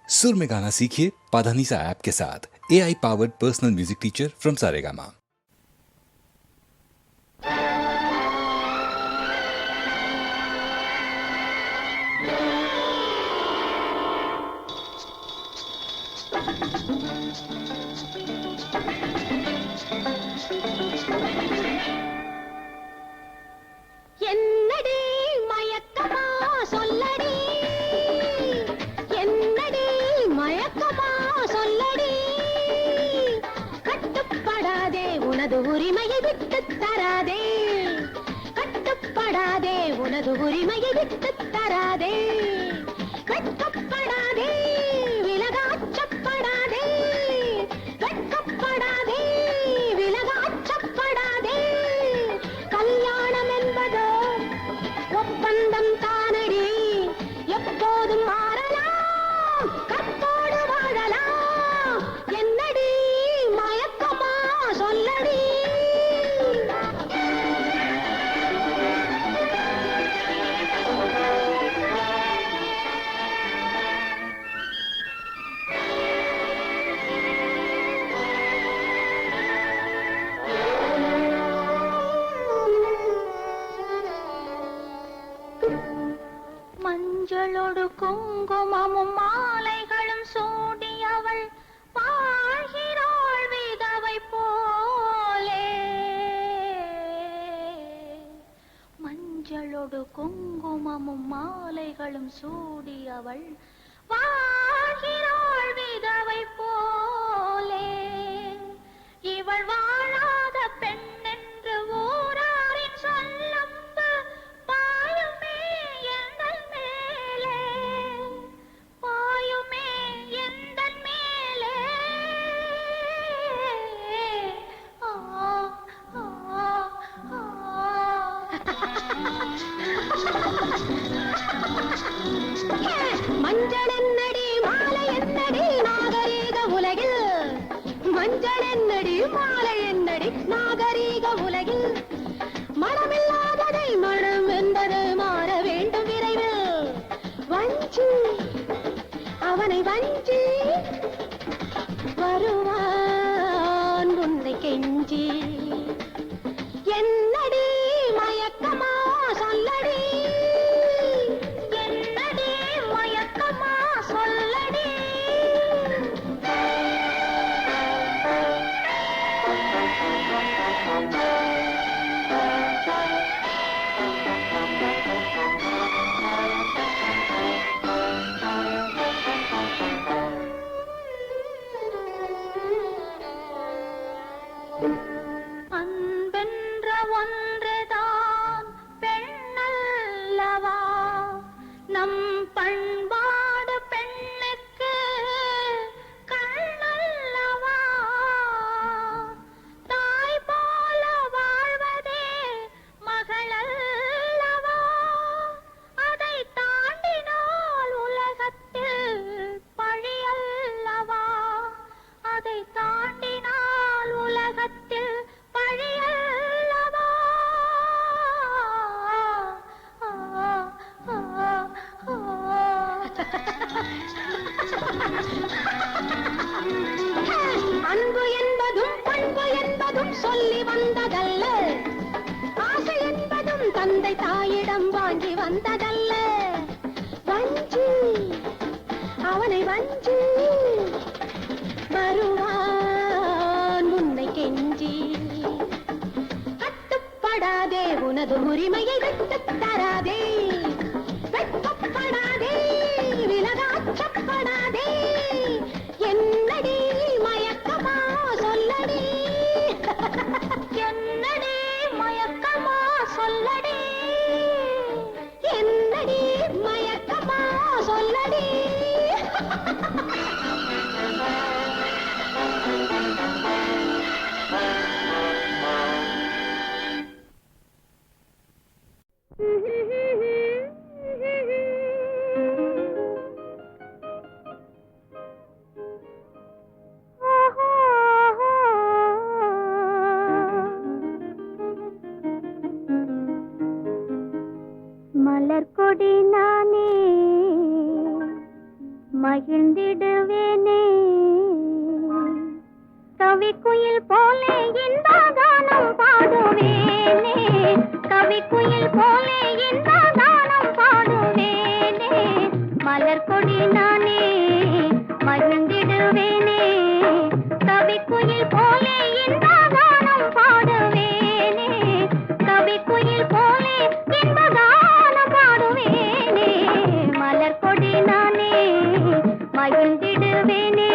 सुर में गाना सीखिए पाधानीसा ऐप के साथ। AI powered personal music teacher from Saregama. உரிமையை விட்டு தராதே, கட்டுப்படாதே, உனது உரிமையை விட்டு தராதே, வெட்கப்படாதே, விலகாச்சப்படாதே, வெட்கப்படாதே, விலகாச்சப்படாதே. கல்யாணம் என்பதோ ஒப்பந்தம் தானடி, எப்போதும் மாறலாம், கற்போடு வாழலாம். என்னடி மயக்கமா சொல்லடி. மஞ்சளோடு குங்குமமும் மாலைகளும் சூடி அவள் வாழ்கிறாள் விதவை போலே. மஞ்சளோடு குங்குமமும் மாலைகளும் சூடி அவள் வாழ்கிறாள் விதவை போலே. இவள் வாழாத பெண் என்று ஊராரின் சொல்லம்ப பாயுமே எந்தன் மேலே, பாயுமே எந்தன் மேலே. ஆ, ஆ, ஆ. மஞ்சள் என்னடி மாலை என்னடி நாகரீக உலகில், மஞ்சள் என்னடி மாலை என்னடி நாகரீக உலகில். மனமில்லாததை மனம் என்பது மாற வேண்டும் விரைவில். வஞ்சி அவனை வஞ்சி வருவான் உன்னை கெஞ்சி. என்னடி மயக்கமா சொல்லடி, என்னடி மயக்கமா சொல்லடி. அன்பென்ற ஒன்றுதான் பெண்ணல்லவா, நம் பண்பாடு பெண்ணுக்கு கண்ணல்லவா. தாய் போல வாழ்வதே மகளல்லவா, அதை தாண்டினால் உலகத்தில் பழியல்லவா, அதை தாண்டினால் உலகத்தில் பழியல்லவா. அன்பு என்பதும் பண்பு என்பதும் சொல்லி வந்ததல்ல, ஆசை என்பதும் தந்தை தாயிடம் வாங்கி வந்ததல்ல. வஞ்சி அவனை வஞ்சி வருவான் உன்னை கெஞ்சி. கட்டுப்படாதே, உனது உரிமையை விட்டு தராதே, வெட்கப்படாதே, விலகாச்சப்படாதே. என்னடி மயக்கமா சொல்லடி, என்னடி மயக்கமா சொல்லடி, என்னடி மயக்கமா சொல்லடி. மகிழ்ந்திடுவேனே கவிக்குயில் போலே இந்த கானம் பாடுவேனே கவிக்குயில் போலே இந்த கானம் பாடுவேனே மலர் கொடி நானே மகிழ்ந்திடுவேனே கவிக்குயில் போலே இந்த கானம் பாடுவேனே கவிக்குயில் போலே இந்த கானம் பாடுவேனே மலர் கொடி நானே மகிழ்ந்திடுவேனே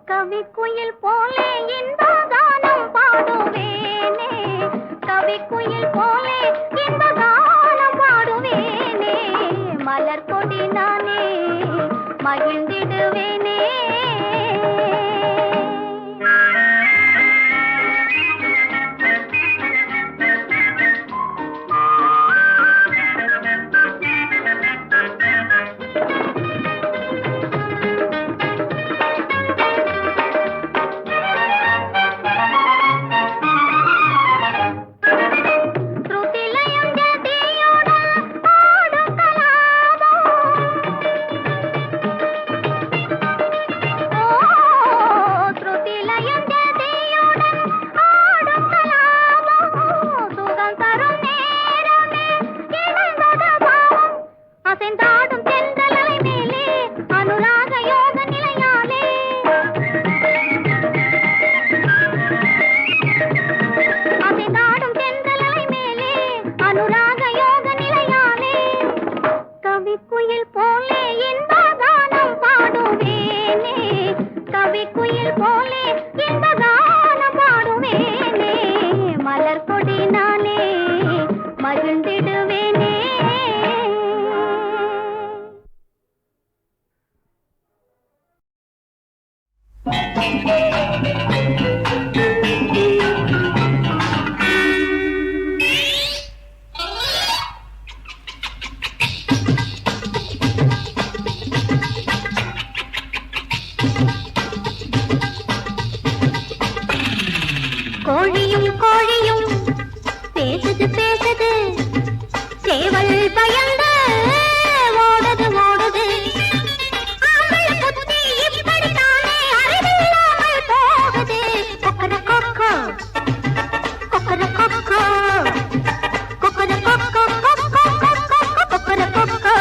கவிக்குயில் போலே இந்த கானம் பாடுவேனே கவிக்குயில் போலே இந்த கானம் பாடுவேனே மலர் கொடி நானே மகிழ்ந்திடுவேனே கவிக்குயில் போலே இந்த கானம் பாடுவேனே கவிக்குயில் போலே இந்த கானம் பாடுவேனே மலர் கொடி நானே மகிழ்ந்திடுவேனே கோழியும் கோழியும் பேசுது பேசுது சேவல் பயந்து ஓடுது ஓடுது ஆம்பளை புத்தி இப்படித்தானே அறிவில்லாமல் போகுது கொக்கர கொக்கோ கொக்கர கொக்கோ கொக்கர கொக்கோ கொக்கர கொக்கோ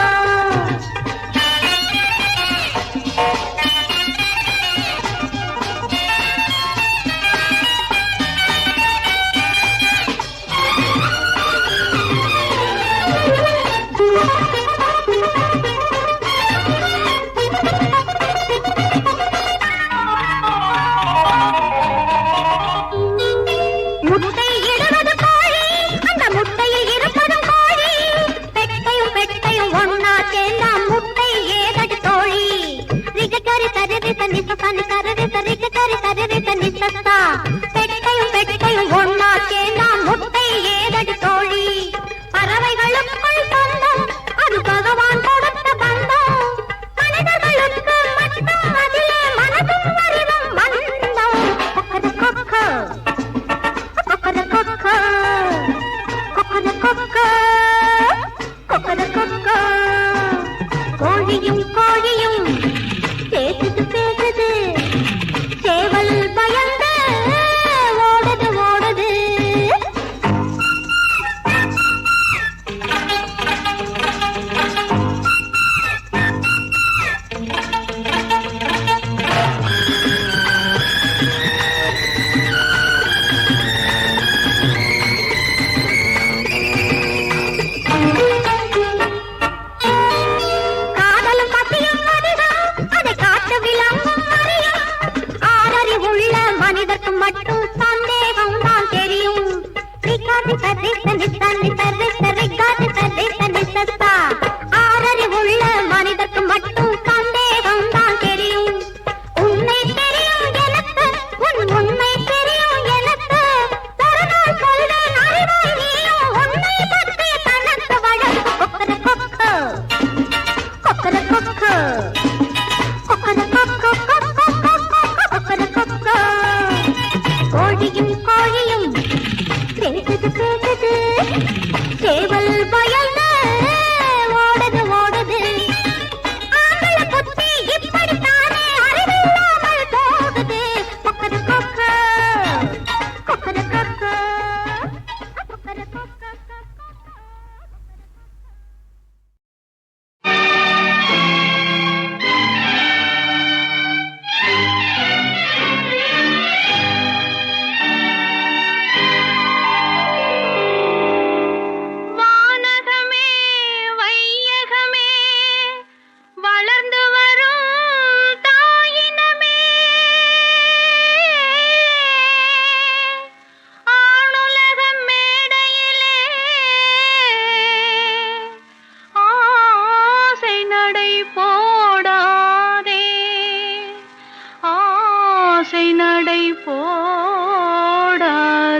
முட்டை இடுவது கோழி அந்த முட்டையில் இருப்பதும் கோழி பெட்டையும் பெட்டையும் ஒன்னா சேர்ந்தா முட்டை ஏதடி தோழி ரிகரி தரிரித்த நிசசானி தரிரித்த ரிகரி தரிரித்த நிசசா பெட்டையும் பெட்டையும் ஒன்னா சேர்ந்தா முட்டை ஏதடி தோழி பறவைகளுக்குள் சொந்தம் அது பகவான் கொடுத்த பந்தம் மனிதர்களுக்கு மட்டும் அதிலே மனதும் அறிவும் வந்தம் கொக்கர கொக்கோ கொக்கர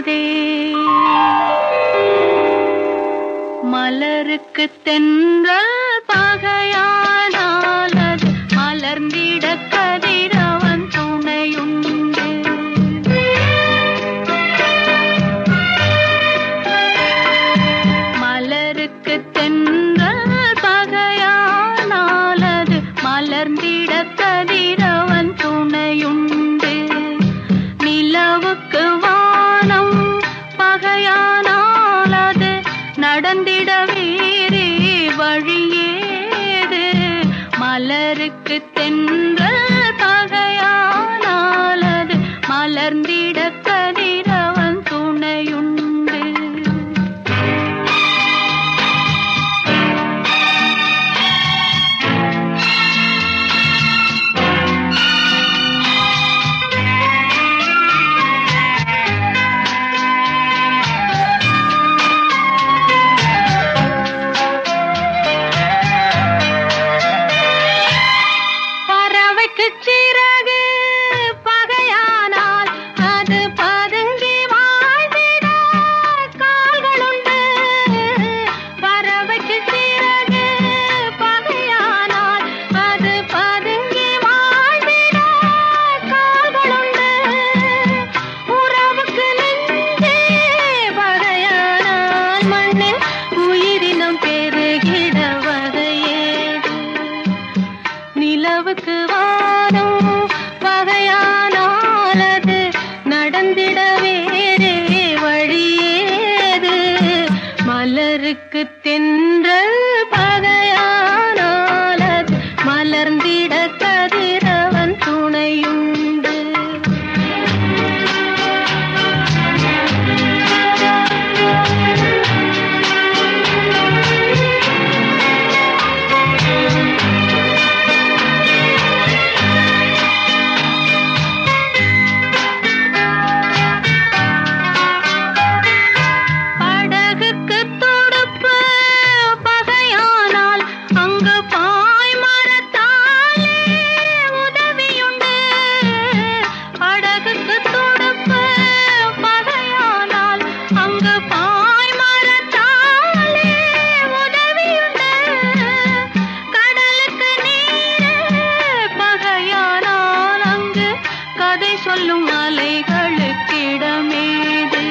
போதே மலருக்கு தென்றல் பகையானால் அது மலர்ந்திட கதிரவன் துணையுண்டு. மலருக்கு தென்றல் பகையானால் அது மலர்ந்திட கதிரவன் துணையுண்டு. நிலவுக்கு வானம் பகையானால் அது நடந்திட வேறே வழியேது. மலருக்கு தென்றல் பகையானால் அது மலர்ந்திட கதிரவன் துணையுண்டு. சிறகு பகையானால் அது பதுங்கி வாழ்ந்திட கால்களுண்டு. பறவைக்கு சிறகு பகையானால் அது பதுங்கி வாழ்ந்திட கால்களுண்டு. உறவுக்கு நெஞ்சே பகையானால் மண்ணில் உயிரினம் பெருகிட வகையேது. நிலவுக்கு பகையானால் அது நடந்திட வேறே வழியேது. மலருக்கு தென்றல் பகையானால் அது மலர்ந்திட கதிரவன் துணையுண்டு. சொல்லும் அலைகளுக்கிடமேது.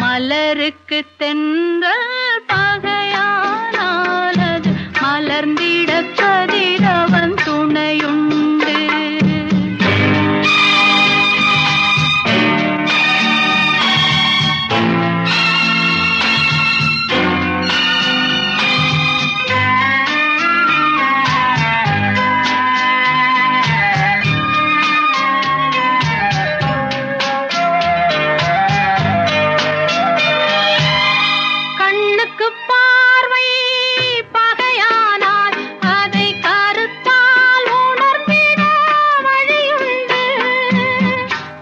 மலருக்கு தென்றல் பகையானால் அது மலர்ந்திட கதிரவன் துணையுண்டு. பார்வை பகையானால் அதை கருத்தால் உணர்ந்திட வழியுண்டு.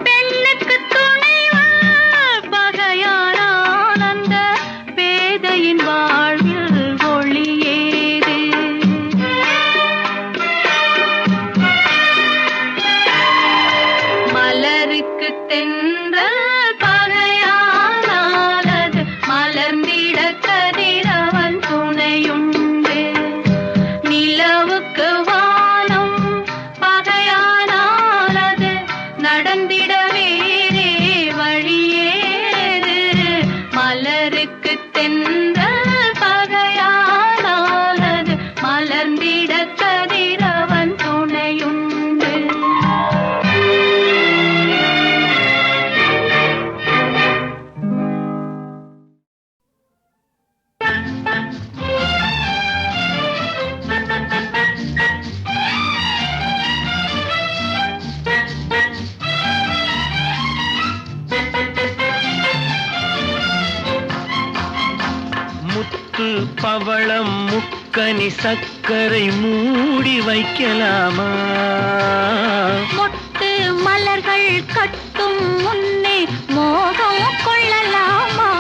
பெண்ணுக்கு துணைவன் பகையானால் அந்த பேதையின் வாழ்வில் ஒளியேது. மலருக்கு தென்றல் பகையானால் அது மலர்ந்திட கதிரவன் துணையுண்டு. நிலவுக்கு வானம் பகையானால் அது நடந்திட வேறே வழியேது. மலருக்கு தென்றல் பகையானால் அது மலர்ந்திட கதிரவன் துணையுண்டு. முத்து பவளம் முக்கனி சர்க்கரை மூடி வைக்கலாமா? மொட்டு மலர்கள் கட்டும் முன்னே மோகம் கொள்ளலாமா?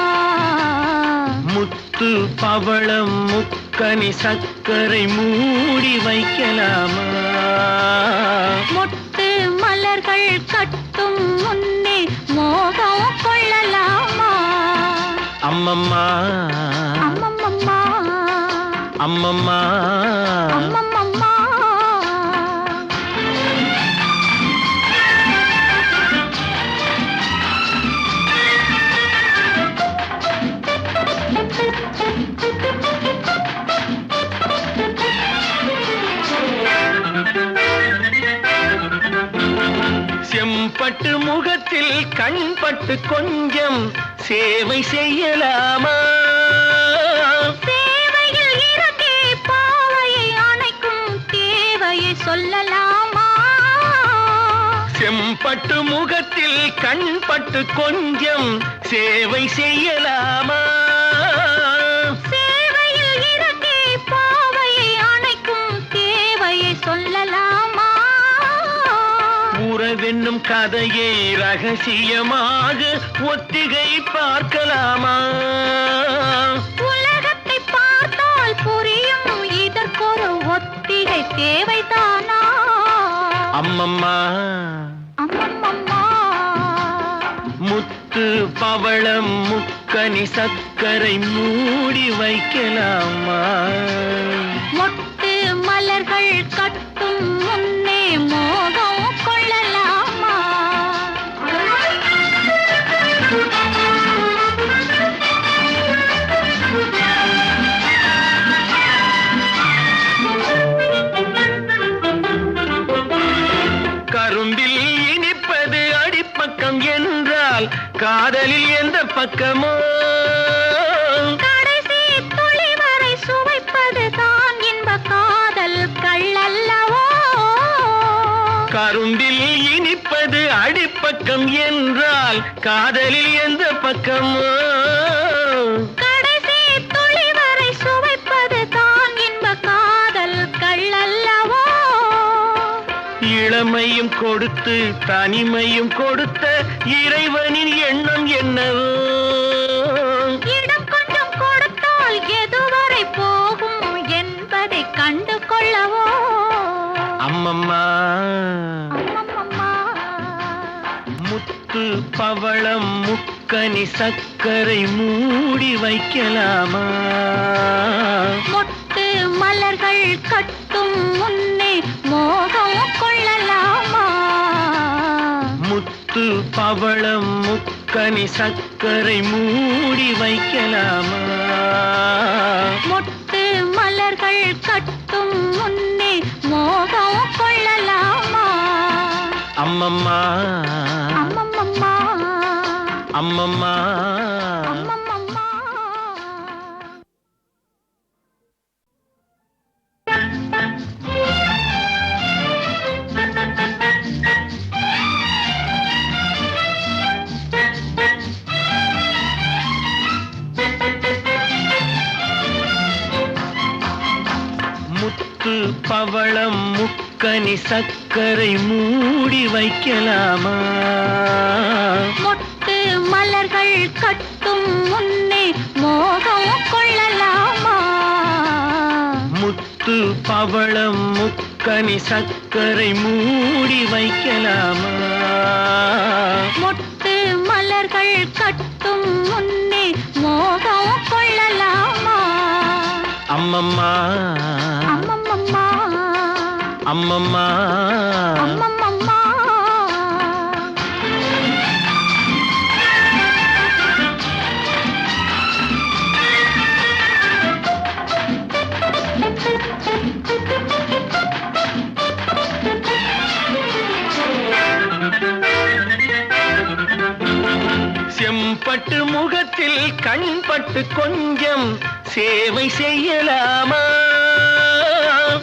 முத்து பவளம் முக்கனி சர்க்கரை மூடி வைக்கலாமா? மொட்டு மலர்கள் கட்டும் முன்னே மோகம் கொள்ளலாமா? அம்மம்மா அம்மம்மம்மா அம்மம்மா அம்மம்மம்மா செம்பட்டு முகத்தில் கண்பட்டு கொஞ்சம் சேவை செய்யலாமா? சேவையில் இறங்கி பாவையை அணைக்கும் தேவையை சொல்லலாமா? செம்பட்டு முகத்தில் கண்பட்டு கொஞ்சம் சேவை செய்யலாமா? சேவையில் இறங்கி பாவையை அணைக்கும் தேவையை சொல்லலாமா? உறவென்னும் கதையை ரகசியமாக ஒத்திகை பார்க்கலாமா? உலகத்தை பார்த்தால் புரியும் இதற்கொரு ஒத்திகை தேவைதானா? அம்மம்மா அம்மம்மம்மா முத்து பவளம் முக்கனி சர்க்கரை மூடி வைக்கலாமா? மொட்டு மலர்கள் கட்டும் முன்னே மோகம் கொள்ளலாமா? கரும்பில் இனிப்பது அடிப்பக்கம் என்றால் காதலில் எந்த பக்கமோ? கடைசி துளி வரை சுவைப்பது தான் இன்ப காதல் கள்ளல்லவோ? கரும்பில் இனிப்பது அடிப்பக்கம் என்றால் காதலில் எந்த பக்கமோ? கடைசி துளி வரை சுவைப்பது தான் இன்ப காதல் கள்ளல்லவோ? இளமையும் கொடுத்து தனிமையும் கொடுத்த இறைவனின் எண்ணம் என்னவோ? இடம் கொஞ்சம் கொடுத்தால் எதுவரை போகும் என்பதை கண்டு கொள்ளவோ? அம்மம்மா அம்மம்மம்மா முத்து பவளம் முக்கனி சர்க்கரை மூடி வைக்கலாமா? மொட்டு மலர்கள் கட்டும் முன்னே மோகம் கொள்ளலாமா? முத்து பவளம் முக்கனி சர்க்கரை மூடி வைக்கலாமா? மொட்டு மலர்கள் கட்டும் முன்னே மோகம் கொள்ளலாமா? அம்மம்மா அம்மம்மம்மா அம்மம்மா அம்மம்மம்மா முத்து பவளம் முக்கனி சர்க்கரை மூடி வைக்கலாமா? மொட்டு மலர்கள் கட்டும் முன்னே மோகம் கொள்ளலாமா? முத்து பவளம் முக்கனி சர்க்கரை மூடி வைக்கலாமா? மொட்டு மலர்கள் கட்டும் முன்னே மோகம் கொள்ளலாமா? அம்மம்மா அம்மம்மம்மா அம்மம்மா அம்மம்மம்மா செம்பட்டு முகத்தில் கண்பட்டு கொஞ்சம் சேவை செய்யலாமா?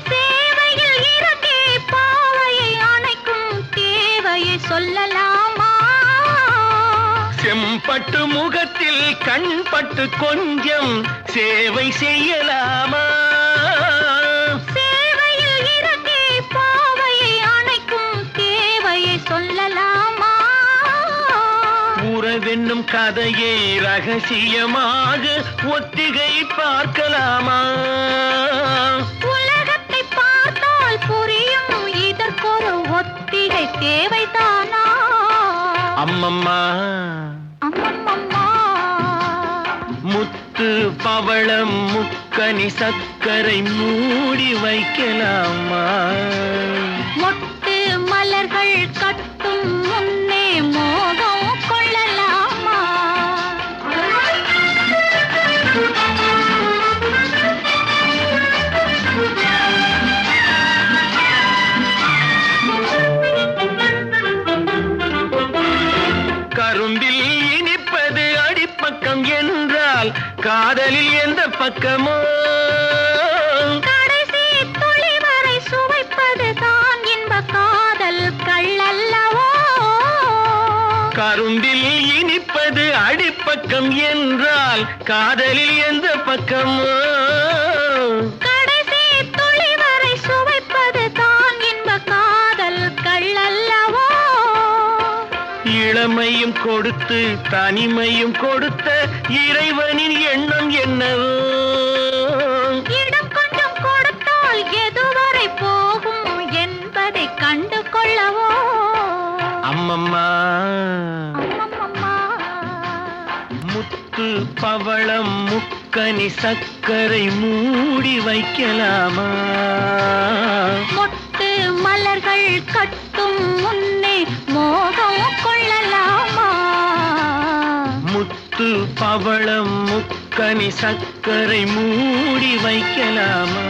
சேவையில் இறங்கி பாவையை அணைக்கும் தேவையை சொல்லலாமா? செம்பட்டு முகத்தில் கண்பட்டு கொஞ்சம் சேவை செய்யலாமா? சேவையில் இறங்கி பாவையை அணைக்கும் தேவையை சொல்லலாமா? உறவென்னும் கதையை ரகசியமாக ஒத்திகை பார்க்கலாமா? உலகத்தை பார்த்தால் புரியும் இதற்கொரு ஒத்திகை தேவைதானா? அம்மம்மா அம்மம்மம்மா முத்து பவளம் முக்கனி சர்க்கரை மூடி வைக்கலாமா? மொட்டு மலர்கள் கட்டும் முன்னே மோகம் கொள்ளலாமா? கரும்பில் இனிப்பது அடிப்பக்கம் என்றால் காதலில் எந்த பக்கமோ? கடைசி துளி வரை சுவைப்பது தான் இன்ப காதல் கள்ளல்லவோ? கரும்பில் இனிப்பது அடிப்பக்கம் என்றால் காதலில் எந்த பக்கமோ? கடைசி துளி வரை சுவைப்பது தான் இன்ப காதல் கள்ளல்லவோ? இளமையும் கொடுத்து தனிமையும் கொடுத்த இறைவனின் எண்ணம் என்னவோ? இடம் கொஞ்சம் கொடுத்தால் எதுவரை போகும் என்பதை கண்டு கொள்ளவோ? அம்மம்மா அம்மம்மம்மா. முத்து பவளம் முக்கனி சர்க்கரை மூடி வைக்கலாமா? மொட்டு மலர்கள் கட்டும் முன்னே மோகம் கொள்ளலாமா? முத்து பவளம் முக்கனி சர்க்கரை மூடி வைக்கலாமா?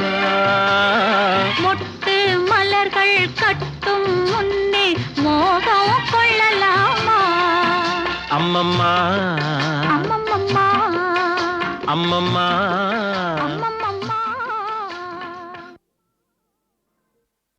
மொட்டு மலர்கள் கட்டும் முன்னே மோகம் கொள்ளலாமா? அம்மம்மா அம்மம்மம்மா. அம்மம்மா